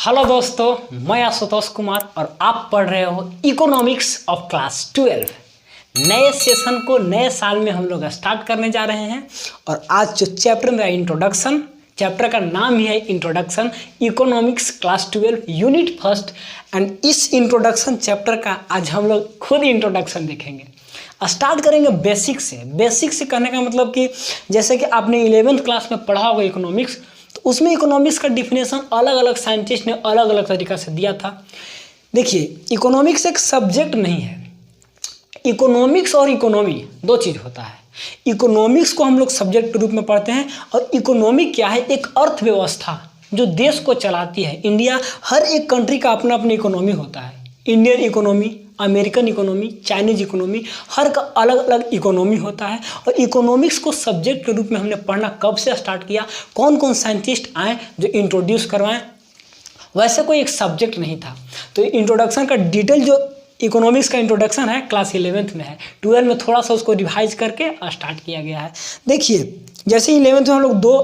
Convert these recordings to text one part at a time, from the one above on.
Hello दोस्तों, मैं आशुतोष कुमार और आप पढ़ रहे हो इकोनॉमिक्स ऑफ क्लास 12। नए सेशन को नए साल में हम लोग स्टार्ट करने जा रहे हैं और आज जो चैप्टर मेरा इंट्रोडक्शन, चैप्टर का नाम ही है introduction economics class 12 unit first. And इस इंट्रोडक्शन चैप्टर का आज हम लोग खुद इंट्रोडक्शन देखेंगे। स्टार्ट करेंगे बेसिक से। बेसिक से कहने का मतलब कि जैसे कि आपने 11th क्लास में पढ़ा होगा इकोनॉमिक्स, तो उसमें इकोनॉमिक्स का डिफिनेशन अलग अलग साइंटिस्ट ने अलग अलग तरीक़ा से दिया था। देखिए, इकोनॉमिक्स एक सब्जेक्ट नहीं है। इकोनॉमिक्स और इकोनॉमी दो चीज़ होता है। इकोनॉमिक्स को हम लोग सब्जेक्ट के रूप में पढ़ते हैं और इकोनॉमी क्या है? एक अर्थव्यवस्था जो देश को चलाती है। इंडिया, हर एक कंट्री का अपना अपना इकोनॉमी होता है। Indian economy, American economy, Chinese economy, हर का अलग अलग इकोनॉमी होता है। और इकोनॉमिक्स को सब्जेक्ट के रूप में हमने पढ़ना कब से स्टार्ट किया, कौन कौन साइंटिस्ट आए जो इंट्रोड्यूस करवाएं, वैसे कोई एक सब्जेक्ट नहीं था। तो इंट्रोडक्शन का डिटेल जो इकोनॉमिक्स का इंट्रोडक्शन है क्लास 11th में है। 12 में थोड़ा सा उसको रिवाइज करके स्टार्ट किया गया है। देखिए, जैसे 11th में हम लोग दो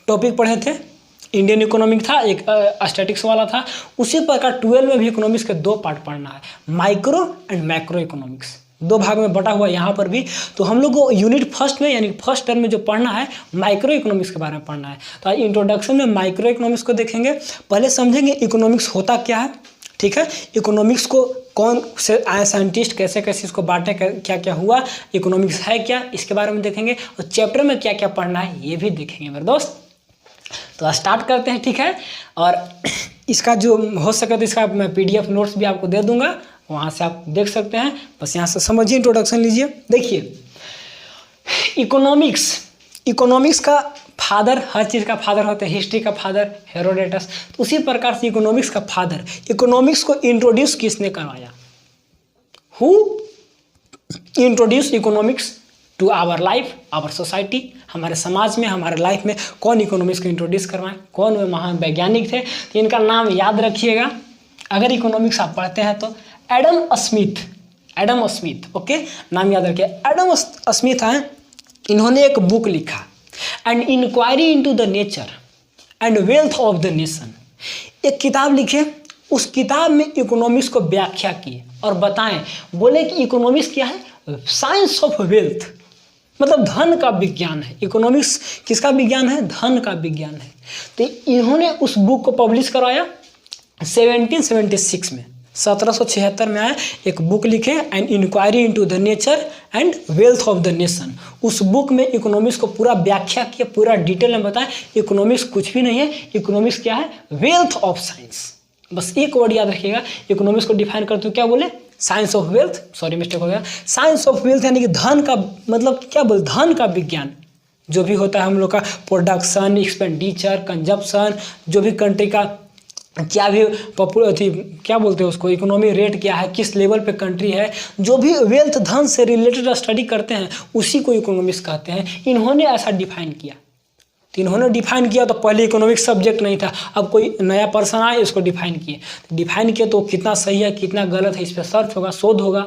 टॉपिक पढ़े थे, इंडियन इकोनॉमिक था, एक स्टैटिक्स वाला था। उसी प्रकार 12 में भी इकोनॉमिक्स के दो पार्ट पढ़ना है, माइक्रो एंड मैक्रो इकोनॉमिक्स। दो भाग में बटा हुआ यहाँ पर भी। तो हम लोग को यूनिट फर्स्ट में यानी फर्स्ट टर्म में जो पढ़ना है माइक्रो इकोनॉमिक्स के बारे में पढ़ना है। तो आज इंट्रोडक्शन में माइक्रो इकोनॉमिक्स को देखेंगे। पहले समझेंगे इकोनॉमिक्स होता क्या है, ठीक है। इकोनॉमिक्स को कौन से आए साइंटिस्ट, कैसे कैसे इसको बांटे, क्या क्या हुआ, इकोनॉमिक्स है क्या, इसके बारे में देखेंगे। और चैप्टर में क्या क्या पढ़ना है ये भी देखेंगे मेरे दोस्त। तो स्टार्ट करते हैं, ठीक है। और इसका जो हो सके तो इसका मैं PDF नोट्स भी आपको दे दूंगा, वहाँ से आप देख सकते हैं। बस यहाँ से समझिए, इंट्रोडक्शन लीजिए। देखिए, इकोनॉमिक्स का फादर, हर चीज़ का फादर होता है। हिस्ट्री का फादर हेरोडेटस, तो उसी प्रकार से इकोनॉमिक्स का फादर। इकोनॉमिक्स को इंट्रोड्यूस किसने करवाया? Who introduce economics to our life, our society. हमारे समाज में, हमारे लाइफ में कौन इकोनॉमिक्स को इंट्रोड्यूस करवाएं, कौन वे महान वैज्ञानिक थे? तो इनका नाम याद रखिएगा अगर इकोनॉमिक्स आप पढ़ते हैं तो। एडम स्मिथ, ओके, नाम याद रखिए। एडम स्मिथ हैं, इन्होंने एक बुक लिखा, and inquiry into the nature and wealth of the nation. एक किताब लिखे, उस किताब में इकोनॉमिक्स को व्याख्या किए और बताएं। बोले कि इकोनॉमिक्स क्या है? साइंस ऑफ वेल्थ, मतलब धन का विज्ञान है। इकोनॉमिक्स किसका विज्ञान है? धन का विज्ञान है। तो इन्होंने उस बुक को पब्लिश करवाया 1776 में, 1776 में आया। एक बुक लिखे, and inquiry into the nature and wealth of the nation. उस बुक में इकोनॉमिक्स को पूरा व्याख्या किया, पूरा डिटेल में बताया। इकोनॉमिक्स कुछ भी नहीं है, इकोनॉमिक्स क्या है? Wealth of science. बस एक वर्ड याद रखिएगा, इकोनॉमिक्स को डिफाइन करते हुए क्या बोले? Science of wealth, sorry mistake हो गया। साइंस ऑफ वेल्थ यानी कि धन का, मतलब क्या बोल, धन का विज्ञान। जो भी होता है हम लोग का प्रोडक्शन, एक्सपेंडिचर, कंजप्शन, जो भी कंट्री का क्या भी क्या बोलते हैं उसको, इकोनॉमी रेट क्या है, किस लेवल पे कंट्री है, जो भी वेल्थ, धन से रिलेटेड स्टडी करते हैं उसी को इकोनॉमिक्स कहते हैं। इन्होंने ऐसा डिफाइन किया। तो इन्होंने डिफाइन किया, तो पहले इकोनॉमिक्स सब्जेक्ट नहीं था। अब कोई नया पर्सन आए, इसको डिफाइन किए। डिफाइन किए तो कितना सही है, कितना गलत है, इस पर सर्च होगा, शोध होगा।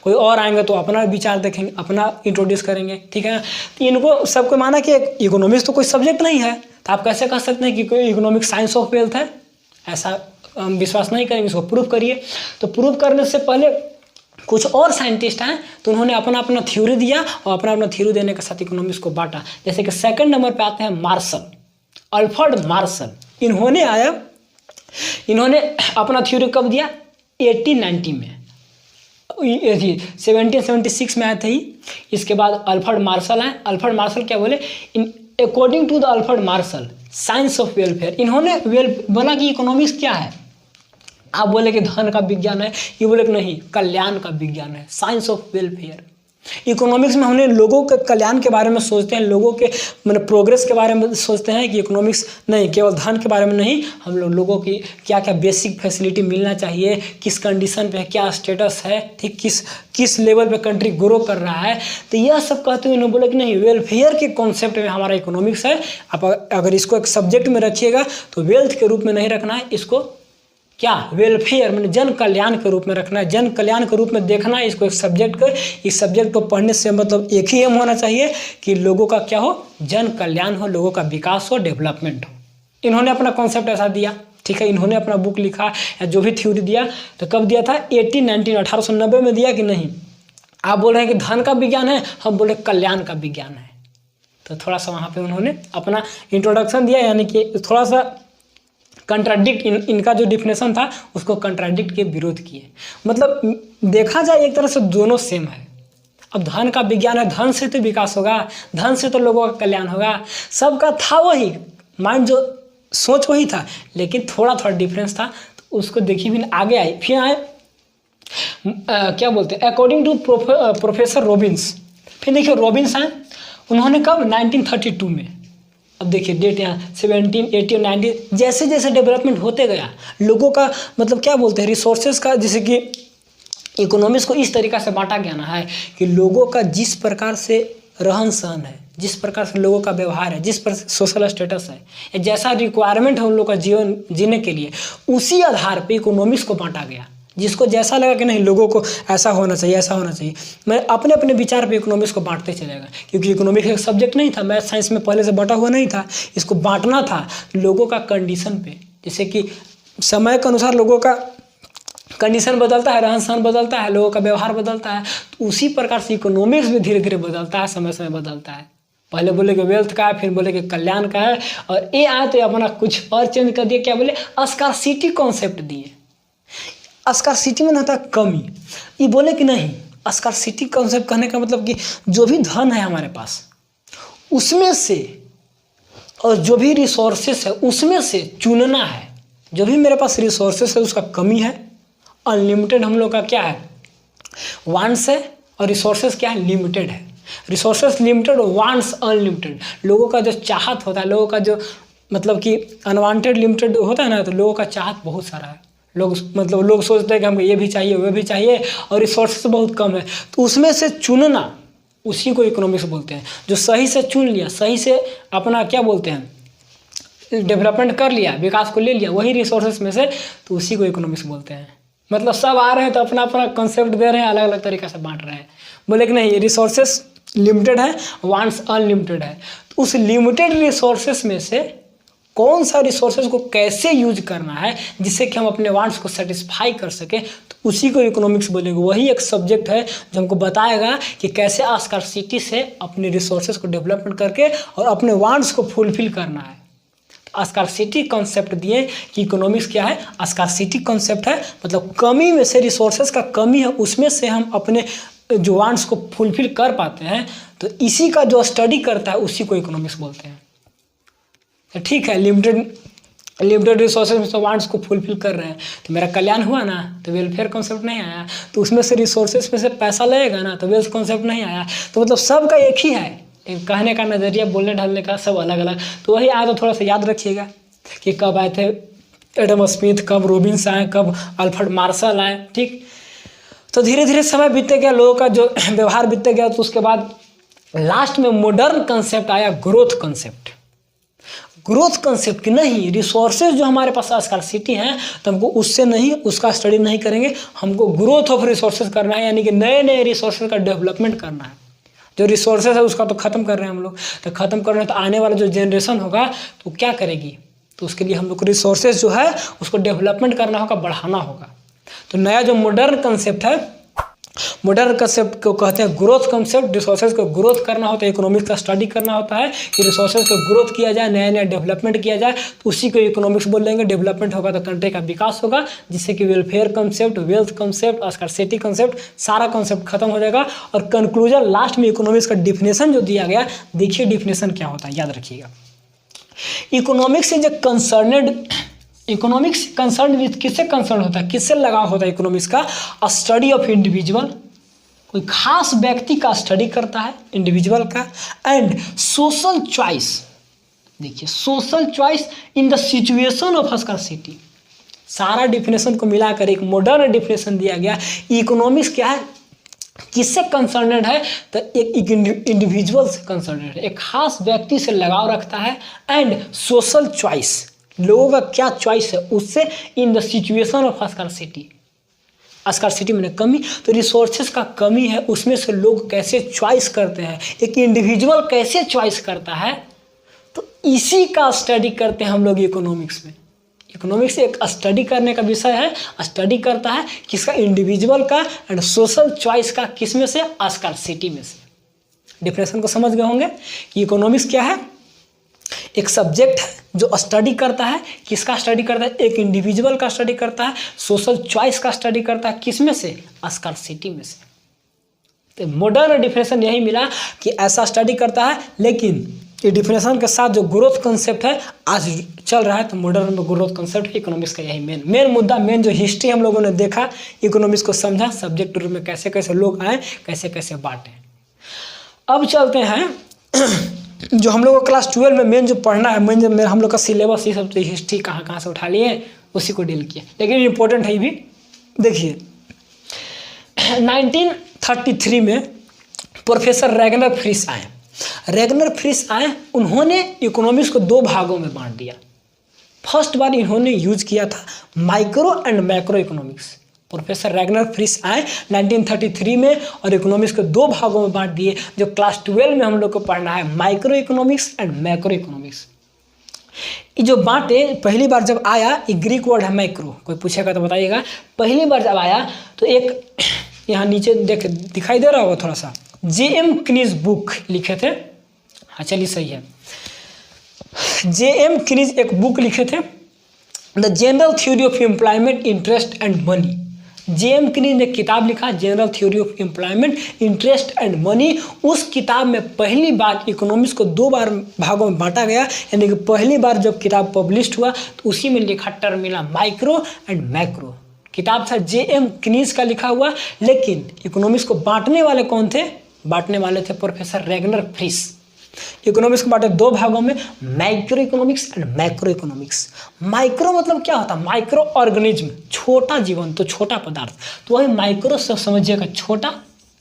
कोई और आएंगे तो अपना विचार देखेंगे, अपना इंट्रोड्यूस करेंगे, ठीक है। तो इनको सबको माना कि इकोनॉमिक्स तो कोई सब्जेक्ट नहीं है, तो आप कैसे कह सकते हैं कि कोई इकोनॉमिक्स साइंस ऑफ वेल्थ है? ऐसा हम विश्वास नहीं करेंगे, इसको प्रूव करिए। तो प्रूव करने से पहले कुछ और साइंटिस्ट हैं, तो उन्होंने अपना अपना थ्योरी दिया और अपना अपना थ्योरी देने के साथ इकोनॉमिक्स को बांटा। जैसे कि सेकंड नंबर पे आते हैं मार्शल, अल्फ्रेड मार्शल। इन्होंने अपना थ्योरी कब दिया? 1890 में, 1776 में आए थे ही। इसके बाद अल्फ्रेड मार्शल आए। अल्फ्रेड मार्शल क्या बोले? According to the Alfred Marshall science of welfare. इन्होंने बोला कि इकोनॉमिक्स क्या है? आप बोले कि धन का विज्ञान है, ये बोले कि नहीं, कल्याण का विज्ञान है, साइंस ऑफ वेलफेयर। इकोनॉमिक्स में हमने लोगों के कल्याण के बारे में सोचते हैं, लोगों के मतलब प्रोग्रेस के बारे में सोचते हैं कि इकोनॉमिक्स नहीं, केवल धन के बारे में नहीं, हम लोगों की क्या क्या बेसिक फैसिलिटी मिलना चाहिए, किस कंडीशन पे क्या स्टेटस है, ठीक, किस लेवल पे कंट्री ग्रो कर रहा है। तो यह सब कहते हुए इन्होंने बोला कि नहीं, वेलफेयर के कॉन्सेप्ट में हमारा इकोनॉमिक्स है। आप अगर इसको एक सब्जेक्ट में रखिएगा तो वेल्थ के रूप में नहीं रखना है, इसको क्या, वेलफेयर मैंने जन कल्याण के रूप में रखना है, जन कल्याण के रूप में देखना है इसको एक सब्जेक्ट कर। इस सब्जेक्ट को पढ़ने से मतलब एक ही एम होना चाहिए कि लोगों का क्या हो, जन कल्याण हो, लोगों का विकास हो, डेवलपमेंट हो। इन्होंने अपना कॉन्सेप्ट ऐसा दिया। ठीक है, इन्होंने अपना बुक लिखा या जो भी थ्योरी दिया तो कब दिया था, 1890 में दिया कि नहीं। आप बोल रहे हैं कि धन का विज्ञान है, हम बोल रहे कल्याण का विज्ञान है। तो थोड़ा सा वहाँ पे उन्होंने अपना इंट्रोडक्शन दिया, यानी कि थोड़ा सा कंट्राडिक्ट इनका जो डिफिनेशन था उसको कंट्राडिक्ट के विरोध किए। मतलब देखा जाए एक तरह से दोनों सेम है। अब धन का विज्ञान है, धन से तो विकास होगा, धन से तो लोगों का कल्याण होगा, सबका था वही माइंड, जो सोच वही था, लेकिन थोड़ा थोड़ा डिफरेंस था। तो उसको देखिए भी आगे आए, फिर आए क्या बोलते हैं, अकॉर्डिंग टू प्रोफेसर रॉबिन्स। फिर देखिए रॉबिन्स आए, उन्होंने कब, 1932 में। अब देखिए डेट यहाँ 17, 18, 19, जैसे जैसे डेवलपमेंट होते गया लोगों का, मतलब क्या बोलते हैं, रिसोर्सेज का, जैसे कि इकोनॉमिक्स को इस तरीक़ा से बांटा गया ना है कि लोगों का जिस प्रकार से रहन सहन है, जिस प्रकार से लोगों का व्यवहार है, जिस पर सोशल स्टेटस है, या जैसा रिक्वायरमेंट है उन लोगों का जीवन जीने के लिए, उसी आधार पे इकोनॉमिक्स को बांटा गया। जिसको जैसा लगा कि नहीं लोगों को ऐसा होना चाहिए, ऐसा होना चाहिए, मैं अपने अपने विचार पे इकोनॉमिक्स को बांटते चलेगा। क्योंकि इकोनॉमिक्स एक सब्जेक्ट नहीं था, मैथ साइंस में पहले से बांटा हुआ नहीं था, इसको बांटना था लोगों का कंडीशन पे। जैसे कि समय के अनुसार लोगों का कंडीशन बदलता है, रहन सहन बदलता है, लोगों का व्यवहार बदलता है, तो उसी प्रकार से इकोनॉमिक्स भी धीरे धीरे बदलता है, समय समय बदलता है। पहले बोले कि वेल्थ का है, फिर बोले कि कल्याण का है, और ये आए तो अपना कुछ और चेंज कर दिया। क्या बोले, स्कार्सिटी कॉन्सेप्ट दिए। स्कार्सिटी में होता है कमी, ये बोले कि नहीं, स्कार्सिटी कॉन्सेप्ट कहने का मतलब कि जो भी धन है हमारे पास उसमें से, और जो भी रिसोर्सेस है उसमें से चुनना है। जो भी मेरे पास रिसोर्सेस है उसका कमी है, अनलिमिटेड हम लोग का क्या है, वांट्स है, और रिसोर्सेस क्या है, लिमिटेड है। रिसोर्सेस लिमिटेड और वांट्स अनलिमिटेड। लोगों का जो चाहत होता है, लोगों का जो मतलब कि अनवांटेड लिमिटेड होता है ना, तो लोगों का चाहत बहुत सारा है। लोग सोचते हैं कि हमको ये भी चाहिए, वो भी चाहिए, और रिसोर्सेस बहुत कम है, तो उसमें से चुनना, उसी को इकोनॉमिक्स बोलते हैं। जो सही से चुन लिया, सही से अपना क्या बोलते हैं, डेवलपमेंट कर लिया, विकास को ले लिया वही रिसोर्सेस में से, तो उसी को इकोनॉमिक्स बोलते हैं। मतलब सब आ रहे हैं तो अपना अपना कॉन्सेप्ट दे रहे हैं, अलग अलग तरीक़े से बांट रहे हैं। बोले कि नहीं, रिसोर्सेस लिमिटेड है, वांट्स अनलिमिटेड है, तो उस लिमिटेड रिसोर्सेस में से कौन सा रिसोर्सेज को कैसे यूज करना है जिससे कि हम अपने वांट्स को सेटिस्फाई कर सकें, तो उसी को इकोनॉमिक्स बोलेंगे। वही एक सब्जेक्ट है जो हमको बताएगा कि कैसे स्कार्सिटी से अपने रिसोर्सेज को डेवलपमेंट करके और अपने वांट्स को फुलफिल करना है। तो स्कार्सिटी कॉन्सेप्ट दिए कि इकोनॉमिक्स क्या है, स्कार्सिटी कॉन्सेप्ट है मतलब कमी में से, रिसोर्सेज का कमी है उसमें से हम अपने जो वांट्स को फुलफिल कर पाते हैं, तो इसी का जो स्टडी करता है उसी को इकोनॉमिक्स बोलते हैं। ठीक है, लिमिटेड रिसोर्सेज में से वांट्स को फुलफिल कर रहे हैं, तो मेरा कल्याण हुआ ना, तो वेलफेयर कॉन्सेप्ट नहीं आया। तो उसमें से रिसोर्सेज में से पैसा लगेगा ना, तो वेल्थ कॉन्सेप्ट नहीं आया। तो मतलब सबका एक ही है, कहने का नज़रिया, बोलने ढलने का सब अलग अलग। तो वही आया, तो थोड़ा सा याद रखिएगा कि कब आए थे एडम स्मिथ, कब रॉबिन्स आए, कब अल्फ्रेड मार्शल आए। ठीक, तो धीरे धीरे समय बीतते गया, लोगों का जो व्यवहार बीतते गया, तो उसके बाद लास्ट में मॉडर्न कंसेप्ट आया, ग्रोथ कंसेप्ट। ग्रोथ कंसेप्ट की नहीं, रिसोर्सेज जो हमारे पास स्कार्सिटी है, तो हमको उससे नहीं, उसका स्टडी नहीं करेंगे, हमको ग्रोथ ऑफ रिसोर्सेज करना है, यानी कि नए नए रिसोर्सेज का डेवलपमेंट करना है। जो रिसोर्सेज है उसका तो ख़त्म कर रहे हैं हम लोग, तो ख़त्म कर रहे हैं, तो आने वाला जो जनरेशन होगा तो क्या करेगी, तो उसके लिए हम लोग को रिसोर्सेज जो है उसको डेवलपमेंट करना होगा, बढ़ाना होगा। तो नया जो मॉडर्न कंसेप्ट है, मॉडर्न कंसेप्ट को कहते हैं ग्रोथ कंसेप्ट। रिसोर्सेज को ग्रोथ करना होता है, इकोनॉमिक्स का स्टडी करना होता है कि रिसोर्सेज को ग्रोथ किया जाए, नया नया डेवलपमेंट किया जाए, तो उसी को इकोनॉमिक्स बोल देंगे। डेवलपमेंट होगा तो कंट्री का विकास होगा, जिससे कि welfare concept, wealth concept, scarcity concept, सारा कंसेप्ट खत्म हो जाएगा। और कंक्लूजन लास्ट में इकोनॉमिक्स का डिफिनेशन जो दिया गया, देखिए डिफिनेशन क्या होता है, याद रखिएगा। Economics is a concerned, economics concern with, किससे कंसर्न होता है, किससे लगाव होता है इकोनॉमिक्स का, स्टडी ऑफ इंडिविजुअल, कोई खास व्यक्ति का स्टडी करता है, इंडिविजुअल का, एंड सोशल चॉइस। देखिए social choice in the situation of scarcity. सारा डिफिनेशन को मिलाकर एक मॉडर्न डिफिनेशन दिया गया। इकोनॉमिक्स क्या है, किससे कंसर्नेड है, तो एक इंडिविजुअल से कंसर्नेड है, एक खास व्यक्ति से लगाव रखता है, एंड सोशल चॉइस, लोगों का क्या चॉइस है उससे, in the situation of scarcity. Scarcity में कमी, तो रिसोर्सेज का कमी है, उसमें से लोग कैसे चॉइस करते हैं, एक इंडिविजुअल कैसे चॉइस करता है, तो इसी का स्टडी करते हैं हम लोग इकोनॉमिक्स में। इकोनॉमिक्स एक स्टडी करने का विषय है, स्टडी करता है किसका, इंडिविजुअल का एंड सोशल चॉइस का, किस में से, स्कार्सिटी में से। डिफिनेशन को समझ गए होंगे कि इकोनॉमिक्स क्या है, एक सब्जेक्ट है जो स्टडी करता है, किसका स्टडी करता है, एक इंडिविजुअल का स्टडी करता है, सोशल चॉइस का स्टडी करता है, किस में से, स्कार्सिटी में से। तो मॉडर्न डिफिनेशन यही मिला कि ऐसा स्टडी करता है, लेकिन ये डिफिनेशन के साथ जो ग्रोथ कंसेप्ट है आज चल रहा है, तो मॉडर्न में ग्रोथ कंसेप्ट इकोनॉमिक्स का यही मेन मुद्दा, मेन जो हिस्ट्री हम लोगों ने देखा, इकोनॉमिक्स को समझा, सब्जेक्ट रूप में कैसे कैसे लोग आए, कैसे कैसे बांटे। अब चलते हैं जो हम लोग को क्लास 12 में मेन जो पढ़ना है, मेन जो हम लोग का सिलेबस, ये सब तो हिस्ट्री कहाँ से उठा लिए उसी को डील किया, लेकिन इंपॉर्टेंट है ये भी। देखिए 1933 में प्रोफेसर रैगनर फ्रिश आए। रैगनर फ्रिश आए, उन्होंने इकोनॉमिक्स को दो भागों में बांट दिया। फर्स्ट बार इन्होंने यूज किया था micro and macro economics. Professor Ragnar Frisch आए 1933 में और इकोनॉमिक्स को दो भागों में बांट दिए, जो क्लास 12 में हम लोग को पढ़ना है, micro economics and macro economics. ये जो बांटे पहली बार जब आया, ये ग्रीक वर्ड है मैक्रो, कोई पूछेगा तो बताइएगा। पहली बार जब आया तो एक यहाँ नीचे दिखाई दे रहा होगा थोड़ा सा, J.M. क्नीज बुक लिखे थे, हाँ चलिए सही है, J.M. क्नीज एक बुक लिखे थे, the general theory of employment, interest and money. J.M. क्नीज ने किताब लिखा, general theory of employment, interest and money. उस किताब में पहली बार इकोनॉमिक्स को दो बार भागों में बांटा गया, यानी कि पहली बार जब किताब पब्लिश हुआ तो उसी में लिखा टर्म मिला माइक्रो एंड मैक्रो। किताब था J.M. क्नीज का लिखा हुआ, लेकिन इकोनॉमिक्स को बांटने वाले कौन थे, बांटने वाले थे प्रोफेसर रैगनर फ्रिश। इकोनॉमिक्स को बांटे दो भागों में, micro economics and macro economics. Micro मतलब क्या होता है, माइक्रो ऑर्गेनिज्म, छोटा जीवन, तो छोटा पदार्थ, तो वही माइक्रो से समझिएगा छोटा,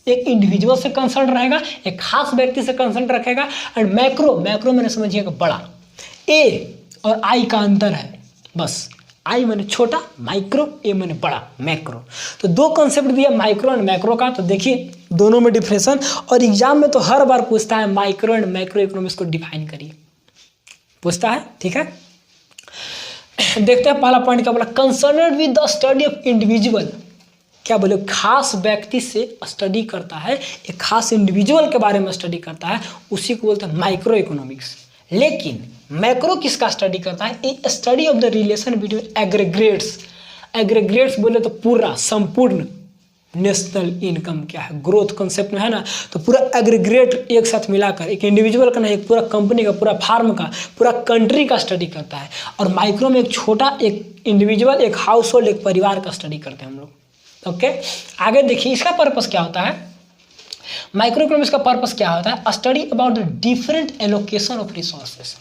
एक इंडिविजुअल से कंसर्न रहेगा, एक खास व्यक्ति से कंसर्न रखेगा। एंड मैक्रो, मैक्रो मैंने समझिएगा बड़ा, ए और आई का अंतर है बस, आई मैंने छोटा, माइक्रो, ए मैंने बड़ा, मैक्रो। तो दो कॉन्सेप्ट दिया माइक्रो एंड मैक्रो का, तो देखिए दोनों में डिफरेंशन, और एग्जाम में तो हर बार पूछता है माइक्रो एंड मैक्रो इकोनॉमिक्स को डिफाइन करिए, पूछता है, ठीक है। देखते हैं पहला पॉइंट क्या बोला, concern with the study of individual. क्या बोले, खास व्यक्ति से स्टडी करता है, एक खास इंडिविजुअल के बारे में स्टडी करता है, उसी को बोलते हैं माइक्रो इकोनॉमिक्स। लेकिन मैक्रो किसका स्टडी करता है, a study of the relation between aggregates. Aggregates बोले तो पूरा संपूर्ण नेशनल इनकम क्या है, ग्रोथ कॉन्सेप्ट में है ना, तो पूरा एग्रीगेट एक साथ मिलाकर, एक इंडिविजुअल का नहीं, एक पूरा कंपनी का, पूरा फार्म का, पूरा कंट्री का स्टडी करता है। और माइक्रो में एक छोटा, एक इंडिविजुअल, एक हाउस होल्ड, एक परिवार का स्टडी करते हैं हम लोग। ओके, आगे देखिए इसका पर्पस क्या होता है, माइक्रो इकोनॉमिक्स का पर्पस क्या होता है, study about the different allocation of resources.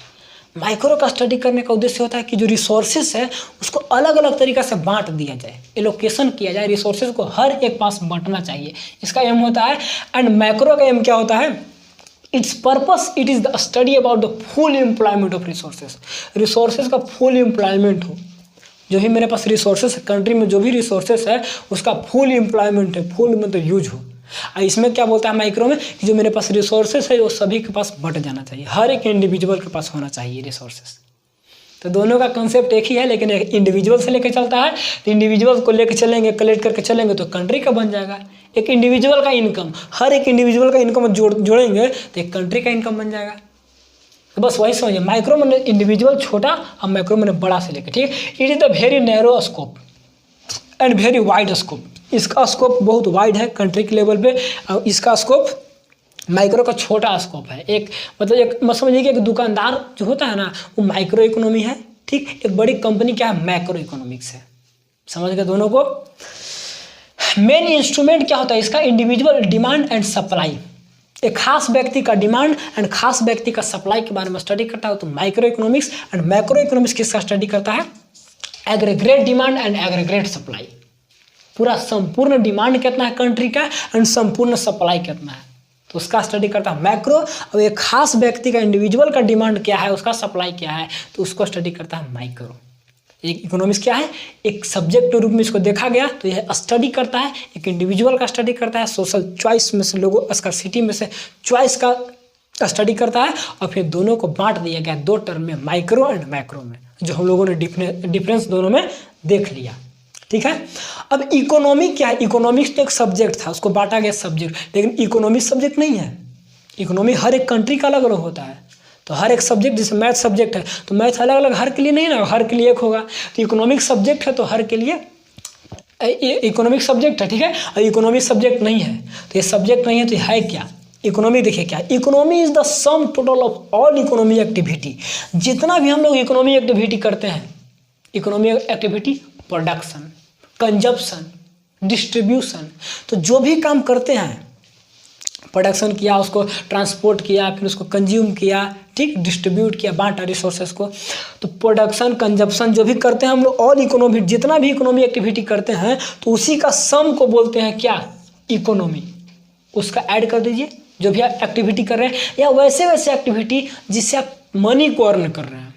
Micro का स्टडी करने का उद्देश्य होता है कि जो रिसोर्सेस है उसको अलग अलग तरीका से बांट दिया जाए, एलोकेशन किया जाए, रिसोर्सेज को हर एक पास बांटना चाहिए, इसका एम होता है। एंड मैक्रो का एम क्या होता है, it's purpose it is the study about the full employment of resources. Resources का फुल एम्प्लॉयमेंट हो, जो भी मेरे पास रिसोर्सेज कंट्री में जो भी रिसोर्सेज है उसका फुल एम्प्लॉयमेंट है, फुल मतलब यूज हो। इसमें क्या बोलता है माइक्रो में कि जो मेरे पास रिसोर्सेस है वो सभी के पास बट जाना चाहिए, हर एक इंडिविजुअल के पास होना चाहिए रिसोर्सेस। तो दोनों का कंसेप्ट एक ही है, लेकिन एक इंडिविजुअल से लेकर चलता है, तो इंडिविजुअल को लेकर चलेंगे, कलेक्ट करके चलेंगे तो कंट्री का बन जाएगा। एक इंडिविजुअल का इनकम, हर एक इंडिविजुअल का इनकम जोड़ेंगे तो एक कंट्री का इनकम बन जाएगा। तो बस वही समझिए, माइक्रो मैंने इंडिविजुअल छोटा और माइक्रो मैंने बड़ा से लेकर, ठीक। It is the very narrow scope and very wide scope. इसका स्कोप बहुत वाइड है कंट्री के लेवल पे, और इसका स्कोप माइक्रो का छोटा स्कोप है। एक मतलब एक मत समझिए कि एक दुकानदार जो होता है ना वो माइक्रो इकोनॉमी है, ठीक। एक बड़ी कंपनी क्या है, मैक्रो इकोनॉमिक्स है। समझ गए दोनों को। मेन इंस्ट्रूमेंट क्या होता है इसका, इंडिविजुअल डिमांड एंड सप्लाई। एक खास व्यक्ति का डिमांड एंड खास व्यक्ति का सप्लाई के बारे में स्टडी करता है तो micro economics. And macro economics किसका स्टडी करता है, aggregate demand and aggregate supply. पूरा संपूर्ण डिमांड कितना है कंट्री का एंड संपूर्ण सप्लाई कितना है, तो उसका स्टडी करता है मैक्रो। और एक खास व्यक्ति का इंडिविजुअल का डिमांड क्या है, उसका सप्लाई क्या है, तो उसको स्टडी करता है माइक्रो। एक इकोनॉमिक्स क्या है, एक सब्जेक्ट के रूप में इसको देखा गया तो यह स्टडी करता है, एक इंडिविजुअल का स्टडी करता है, सोशल चॉइस में से लोगों स्कार्सिटी में से चॉइस का स्टडी करता है, और फिर दोनों को बांट दिया गया दो टर्म में, माइक्रो एंड मैक्रो में। जो हम लोगों ने डिफरेंस दोनों में देख लिया। ठीक है, अब इकोनॉमी क्या है? इकोनॉमिक्स तो एक सब्जेक्ट था, उसको बांटा गया सब्जेक्ट, लेकिन इकोनॉमिक्स सब्जेक्ट नहीं है। इकोनॉमी हर एक कंट्री का अलग अलग होता है। तो हर एक सब्जेक्ट, जैसे मैथ सब्जेक्ट है तो मैथ अलग अलग हर के लिए नहीं ना, हर के लिए एक होगा। तो इकोनॉमिक सब्जेक्ट है तो हर के लिए इकोनॉमिक सब्जेक्ट है। ठीक है, और इकोनॉमिक सब्जेक्ट नहीं है तो ये सब्जेक्ट नहीं है, तो ये है क्या? इकोनॉमी देखिए क्या, economy is the sum total of all economy activity. जितना भी हम लोग इकोनॉमी एक्टिविटी करते हैं, economy activity production, consumption, distribution, तो जो भी काम करते हैं, प्रोडक्शन किया, उसको ट्रांसपोर्ट किया, फिर उसको कंज्यूम किया, ठीक, डिस्ट्रीब्यूट किया, बांटा रिसोर्सेज को, तो प्रोडक्शन कंजप्शन जो भी करते हैं हम लोग, और इकोनॉमी, जितना भी इकोनॉमी एक्टिविटी करते हैं तो उसी का सम को बोलते हैं क्या? इकोनॉमी। उसका ऐड कर दीजिए जो भी आप एक्टिविटी कर रहे हैं, या वैसे एक्टिविटी जिससे आप मनी को अर्न कर रहे हैं,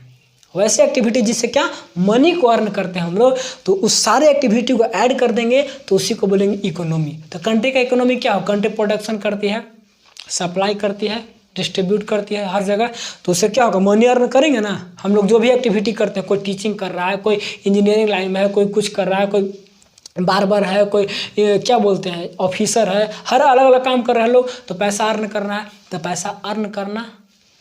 वैसे एक्टिविटी जिससे क्या मनी को अर्न करते हैं हम लोग, तो उस सारे एक्टिविटी को ऐड कर देंगे तो उसी को बोलेंगे इकोनॉमी। तो कंट्री का इकोनॉमी क्या हो? कंट्री प्रोडक्शन करती है, सप्लाई करती है, डिस्ट्रीब्यूट करती है हर जगह, तो उससे क्या होगा? मनी अर्न करेंगे ना। हम लोग जो भी एक्टिविटी करते हैं, कोई टीचिंग कर रहा है, कोई इंजीनियरिंग लाइन में है, कोई कुछ कर रहा है, कोई बार्बर है, कोई क्या बोलते हैं ऑफिसर है, हर अलग अलग काम कर रहे हैं लोग, तो पैसा अर्न करना है। तो पैसा अर्न करना,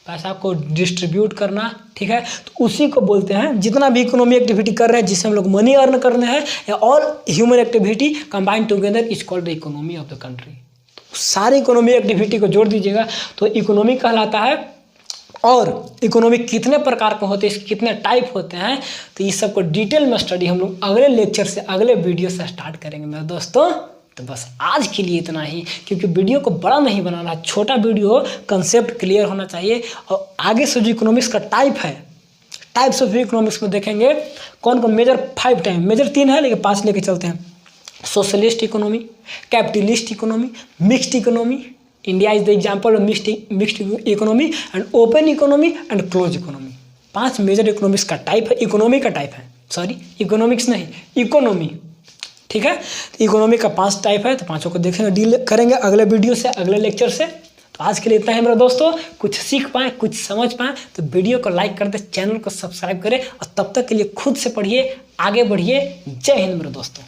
पैसा को डिस्ट्रीब्यूट करना, ठीक है, तो उसी को बोलते हैं, जितना भी इकोनॉमी एक्टिविटी कर रहे हैं जिससे हम लोग मनी अर्न करने हैं, या all human activity combined together is called the economy of the country. तो सारी इकोनॉमी एक्टिविटी को जोड़ दीजिएगा तो इकोनॉमी कहलाता है। और इकोनॉमी कितने प्रकार के होते हैं, इसके कितने टाइप होते हैं, तो ये सबको डिटेल में स्टडी हम लोग अगले लेक्चर से, अगले वीडियो से स्टार्ट करेंगे मेरे दोस्तों। तो बस आज के लिए इतना ही, क्योंकि वीडियो को बड़ा नहीं बनाना, छोटा वीडियो हो, कंसेप्ट क्लियर होना चाहिए। और आगे से जो इकोनॉमिक्स का टाइप है, टाइप्स ऑफ इकोनॉमिक्स में देखेंगे कौन कौन, मेजर 5 टाइप, मेजर 3 है लेकिन 5 लेके चलते हैं। Socialist economy, capitalist economy, mixed economy, India is the example of mixed economy, and open economy and close economy. 5 major economics का टाइप है, इकोनॉमी का टाइप है, सॉरी इकोनॉमिक्स नहीं, इकोनॉमी। ठीक है, तो इकोनॉमी का 5 टाइप है, तो 5 को देखेंगे, डील करेंगे अगले वीडियो से, अगले लेक्चर से। तो आज के लिए इतना है मेरे दोस्तों, कुछ सीख पाएँ, कुछ समझ पाएँ तो वीडियो को लाइक कर दे, चैनल को सब्सक्राइब करें, और तब तक के लिए खुद से पढ़िए, आगे बढ़िए। जय हिंद मेरे दोस्तों।